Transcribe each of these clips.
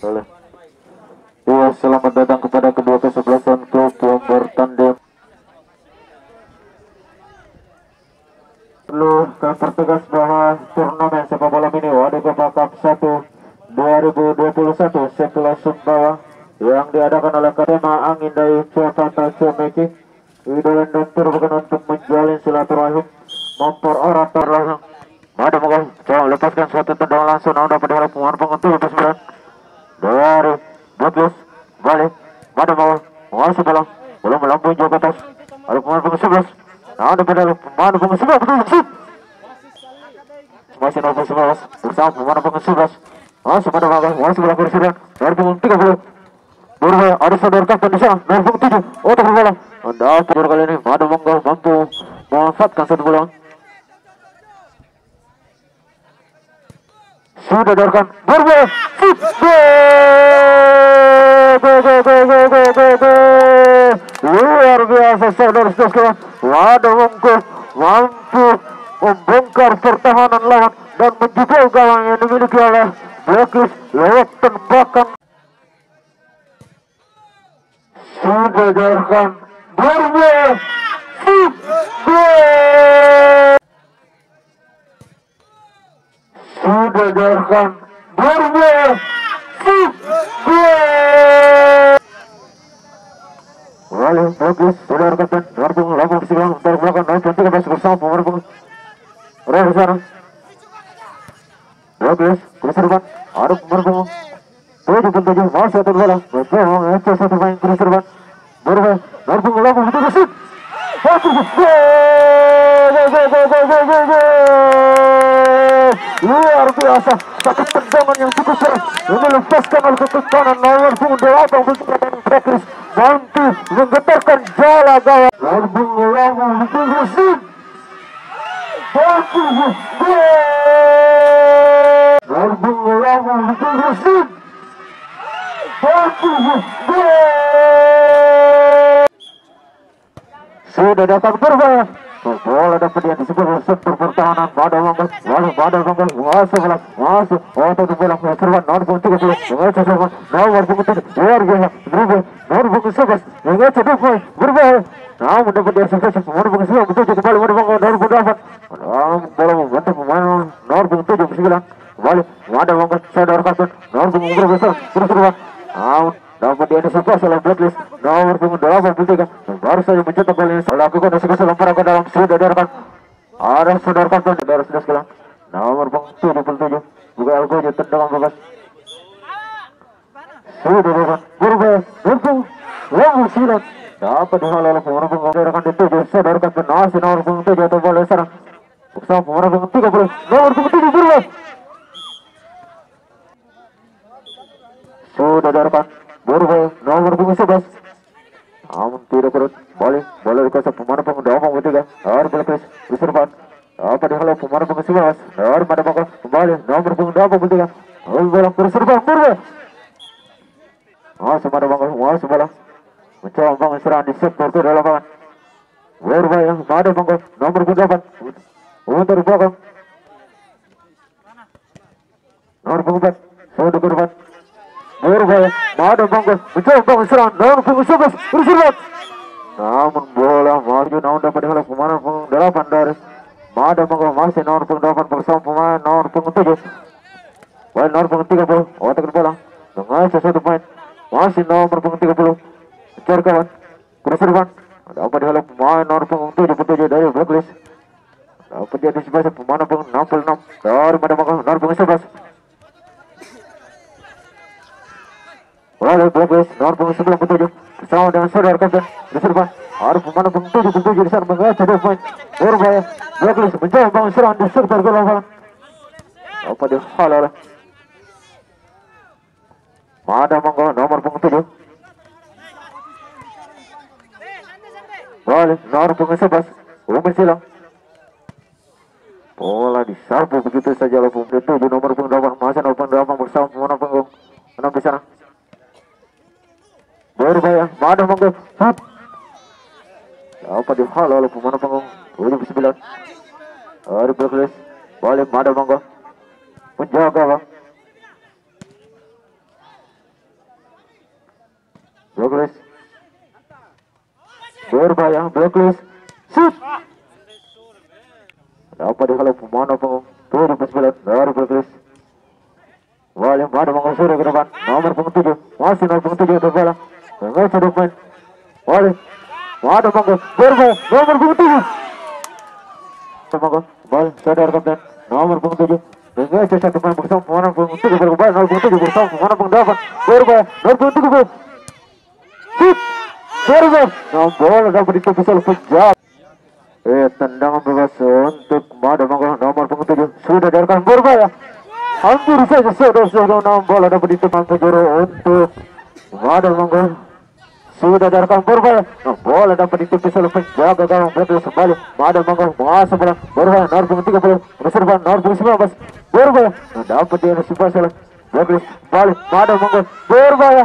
Boleh. Iya, selamat datang kepada kedua kesebelasan klub yang bertanding. Perlu kami pertegas bahwa turnamen sepak bola mini Wadikota Cup 1 2021 sekelas Sumbawa yang diadakan oleh Kadema Angin dari Cuaca Cemeki idola dan turunkan untuk menjalin silaturahim mempererat langsung. Ada moga coba lepaskan suatu tendangan langsung dapat diharap pemain penguntung lepas berat dari Bagus balik pada mau masuk bola belum melampaui jauh ke atas ada pemain pengurus 11 ada pemain pengurus 11 betul masih 11 bersama pemain pengurus 11 masuk pada bola masuk bola kursi dari punggung 30 berbahaya ada saudara kapten di sana dari punggung 7 otak bola anda pada kali ini ada monggo mampu memanfaatkan satu bola sudah dorkan berbahaya luar biasa saudara-saudara. Waduh Monggo mampu membongkar pertahanan lawan dan menjebol gawang yang dimiliki oleh Blacklist lewat tembakan. Sudah dorkan berbahaya sudah dorkan berbahaya Wali bagus saudara kapten Norpung lapor silang dari belakang naik dan 13 bersama pemain pengurus Raya di sana bagus keserban ada pemain pengurus 7 masih satu bola betul mengecek satu main keserban berubah Norpung lapor betul besar luar biasa satu tendangan yang cukup keras melepaskan oleh kaki kanan nomor punggung 8 untuk Blacklist mampu menggetarkan jala gawang Lambung Lambung betul bersih Lambung Lambung betul bersih sudah datang berbahaya bola dapat diantisipasi oleh sektor pertahanan pada mangga masuk untuk bola serban nomor 30 mengecek serban nomor 7 luar biasa berubah nomor 11 mengecek berbahaya namun dapat diantisipasi nomor 9 betul kembali pada mangga nomor 8 bola membantu pemain nomor 7 kembali pada mangga saudara kapten nomor 12 berserban namun dapat diantisipasi oleh Blacklist nomor punggung 83 baru saja mencetak gol ini lakukan eksekusi lemparan ke dalam sudah dorkan ada saudara kapten saudara sudah sekalian nomor punggung 77 juga Algojo tendangan bebas sudah dorkan berbahaya berpung langsung silat dapat dihalau oleh pemain punggung dorkan di 7 saudara kapten masih nomor punggung 7 atau bola serang bersama pemain punggung 30 nomor punggung 7 berbahaya sudah dorkan berbahaya nomor punggung 11 namun tidak perut bola dikuasai pemain punggung 83 dari Blacklist diserban dapat dihalau pemain punggung 11 dari pada bakal kembali nomor punggung 83 bola berserban berbahaya masuk pada bakal masuk bola mencoba membangun serangan di sektor kiri lapangan berbahaya pada bakal nomor punggung 8 untuk belakang nomor punggung 4 sudah ke depan berbahaya ada bangga mencoba bangun serangan nomor punggung 11 berserban namun bola maju namun dapat dihalau pemain punggung 8 dari ada bangga masih nomor punggung 8 bersama pemain nomor punggung 7 baik nomor punggung 30 otak bola mengacak satu main masih nomor punggung 30 mencari kawan berserban dapat dihalau pemain nomor punggung 77 dari Blacklist dapat diantisipasi pemain punggung 66 dari pada bangga nomor punggung 11 oleh Blacklist nomor punggung 97 bersama dengan saudara kapten diserban ada pemain punggung 77 di sana mengacak 2 poin berbahaya Blacklist mencoba bangun serangan di sektor gol lapangan apa dihalau oleh ada monggo nomor punggung 7 boleh nomor punggung 11 belum bersilang bola diserbu begitu saja oleh punggung 7 nomor punggung 8 masih nomor punggung 8 bersama pemain punggung 6 di sana berbahaya ada monggo dapat dihalau oleh pemain punggung 79 dari Blacklist balik ada monggo menjaga bang Blacklist berbahaya, Blacklist shoot dapat dihalau pemain punggung 79 dari Blacklist. Wali pada mengusuri ke depan nomor punggung 7 masih nomor punggung 7 terbola mengejar depan Wali pada mengusuri berbahaya nomor punggung 7 bal sadar kapten nomor punggung 7 mengejar satu pemain bersama pemain punggung 7 berbahaya nomor punggung 7 bersama pemain punggung 8 berbahaya nomor punggung 7 shoot berbahaya bola dapat ditepis oleh penjaga. Tendangan bebas untuk Mada Mangga nomor punggung 7 sudah direkam berbahaya. Hampir saja saudara-saudara bola dapat ditepis penjuru untuk Mada Mangga. Sudah direkam berbahaya. Bola dapat ditepis oleh penjaga gawang Blacklist kembali. Mada Mangga mengasah bola berbahaya nomor punggung 30 reservan nomor punggung 19 berbahaya. Dapat diantisipasi oleh Blacklist balik Mada Mangga berbahaya.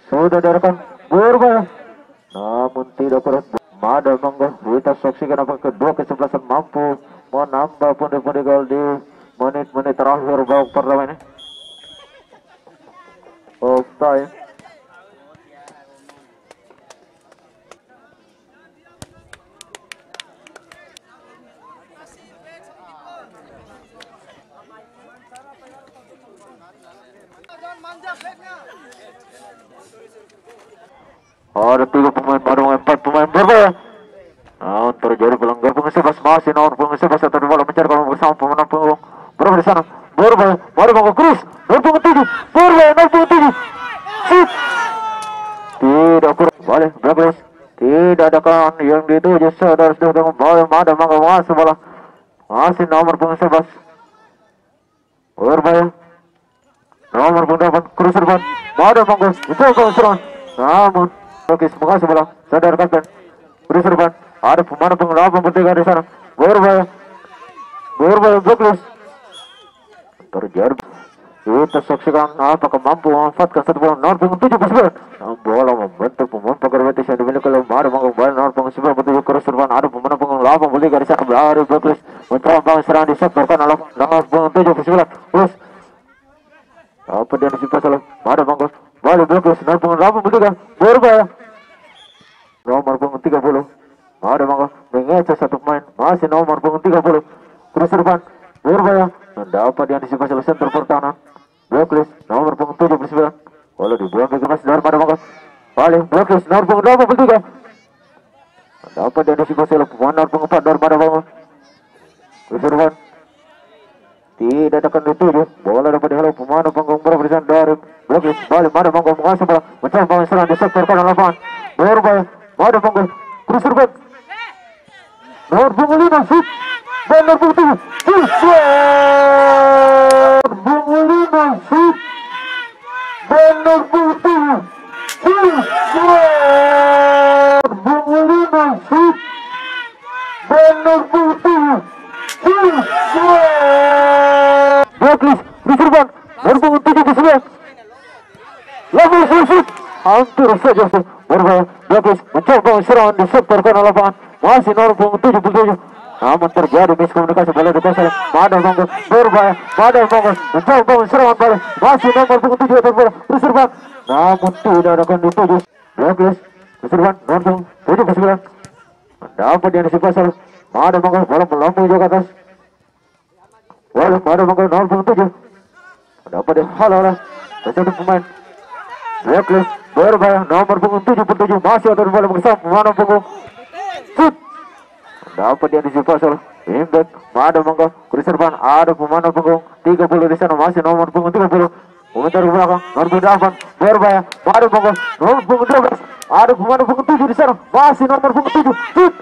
Sudah direkam berbahaya namun tidak kuat. Mada Mangga kita saksikan apakah kedua kesebelasan mampu menambah pundi-pundi gol di menit-menit terakhir babak pertama ini. Offside. Ada 3 pemain, ada 4 pemain berbahaya. Nah, terjadi pelanggar punggung 11 masih nomor punggung 11 atau bola mencari kalau bersama pemain punggung berapa di sana berbahaya. Mari Mangga Cruz nomor punggung 7 berbahaya nomor punggung 7 shoot tidak kurang balik Blacklist tidak ada kan yang dituju saudara-saudara kembali Mada Mangga masih bola masih nomor punggung 11 berbahaya nomor punggung 8 Cruz depan Mada Mangga mencoba serangan namun Oke, semoga bola sadar kapten Cruz depan ada pemain punggung 8 bertiga di sana berbahaya Blacklist terjadi. Kita saksikan apakah mampu memanfaatkan satu bola nomor punggung 7 bola membentuk pemain pagar betis yang dimiliki oleh Mada Mangga kembali nomor punggung 9 bertuju Cruz depan ada pemain punggung 8 bertiga di sana dari Blacklist mencoba serangan disektorkan oleh nomor punggung 7 terus apa dia diantisipasi oleh Mada Mangga balik Blacklist nomor punggung 8 bertiga berbahaya nomor punggung 30 Mada Mangga mengejar satu pemain masih nomor punggung 30 Cruz depan berbahaya dapat diantisipasi oleh center pertahanan Blacklist nomor punggung 79 bola dibuang ke kemas dari Mada Mangga balik Blacklist nomor punggung 8 bertiga dapat diantisipasi oleh pemain nomor punggung 4 dari Mada Mangga Cruz depan tidak akan dituju bola dapat dihalau pemain punggung berapa di sana dari Blacklist balik Mada Mangga mengasah bola mencoba serangan di sektor kanan lapangan berbahaya Mada Mangga Cruz depan nomor punggung 5 shoot dan nomor punggung 7 punggung 5 shoot dan nomor punggung 7 punggung 5 shoot dan nomor punggung 7 Blacklist diserban nomor punggung 79 level shoot hampir saja berbahaya Blacklist mencoba serangan di sektor kanan lapangan masih nomor punggung 77 namun terjadi miskomunikasi bola dikuasai Mada Mangga berbahaya Mada Mangga mencoba serangan balik masih nomor punggung 7 terbola diserban namun tidak akan dituju Blacklist diserban nomor punggung 79 dapat diantisipasi Mada Mangga bola melambung juga ke atas bola Mada Mangga nomor punggung 7 dapat dihalau oleh satu pemain Blacklist berbahaya nomor punggung 77 masih ada bola bersama pemain punggung shoot dapat diantisipasi oleh impact Mada Mangga Cruz depan ada pemain punggung 30 di sana masih nomor punggung 30 memutar ke belakang nomor punggung 8 berbahaya Mada Mangga nomor punggung 12 ada pemain punggung 7 di sana masih nomor punggung 7 shoot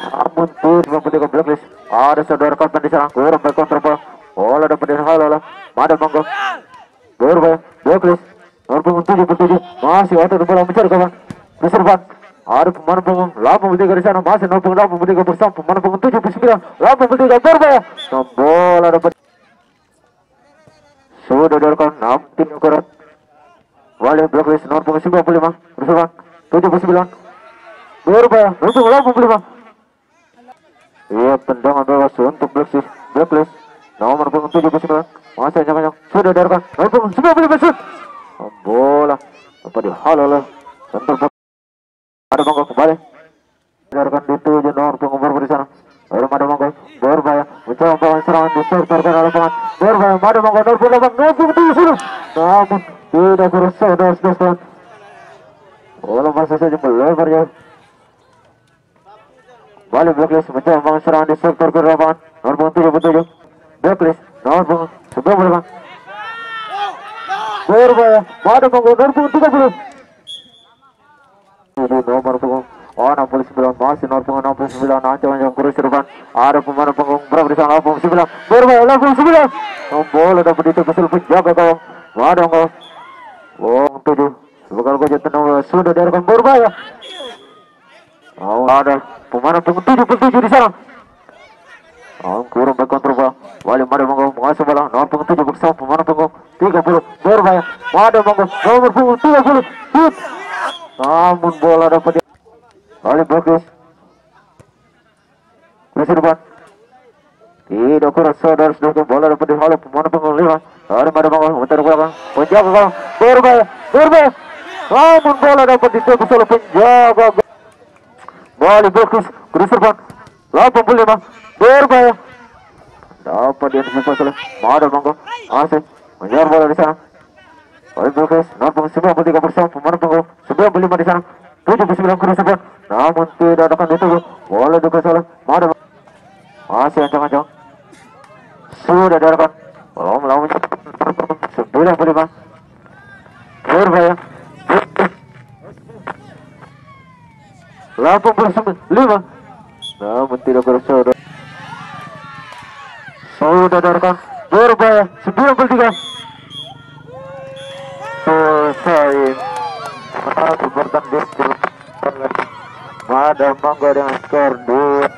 namun tidak Blacklist ada saudara kapten di sana kurang berkontra bola dapat dihalau oleh Mada Mangga berbahaya Blacklist nomor punggung 77 masih ada bola mencari kawan Cruz depan ada pemain punggung 8 bertiga di sana masih nomor punggung 8 bertiga bersama pemain punggung 79 8 bertiga berbahaya bola dapat sudah direkam 6 tim ukuran Wali Blacklist nomor punggung 95 bersama 79 berbahaya nomor punggung 85 tendangan bebas untuk Blacklist nomor punggung 79 masih banyak sudah diarahkan nomor punggung 95 shoot. Bola dapat dihalau oleh center ada monggo kembali diarahkan dituju nomor punggung baru di sana. Baru ada monggo berbahaya mencoba serangan di sektor kanan lapangan berbahaya ada monggo nomor punggung 97 sudah namun tidak berusaha dos. Bola masih saja melebar jauh. Balik Blacklist mencoba membangun serangan di sektor kiri lapangan nomor punggung 77 Blacklist nomor punggung 95 berbahaya ada monggo nomor punggung 30 nomor punggung 69 masih nomor punggung 69 ancaman yang kurus depan ada pemain punggung berapa di sana 89 berbahaya 89 bola dapat ditebas penjaga gawang ada monggo 7 bakal gojek tenang sudah diarahkan berbahaya. Ada pemain punggung 77 di sana. Kurang baik kontrol bola. Wali mari monggo mengasih bola nomor punggung 7 bersama pemain punggung 30 berbahaya. Ada monggo nomor punggung 30 shoot. Namun bola dapat Wali bagus. Masih depan. Tidak kurang saudara bola dapat dihalau pemain punggung 5. Ada monggo mencari bola penjaga gawang berbahaya. Namun bola dapat ditebas oleh penjaga Bali bagus kurus depan 85 berbahaya dapat diantisipasi oleh Mada monggo masih mengejar bola di sana. Bali bagus nomor punggung 93 bersama pemain punggung 95 di sana 79 kurus depan namun tidak akan dituju bola dikasih oleh Mada masih ancang-ancang sudah diarahkan bola melawan 95 berbahaya 85 namun tidak bersaudara sudah diarahkan berbahaya 93 selesai bertanding ada monggo dengan skor 2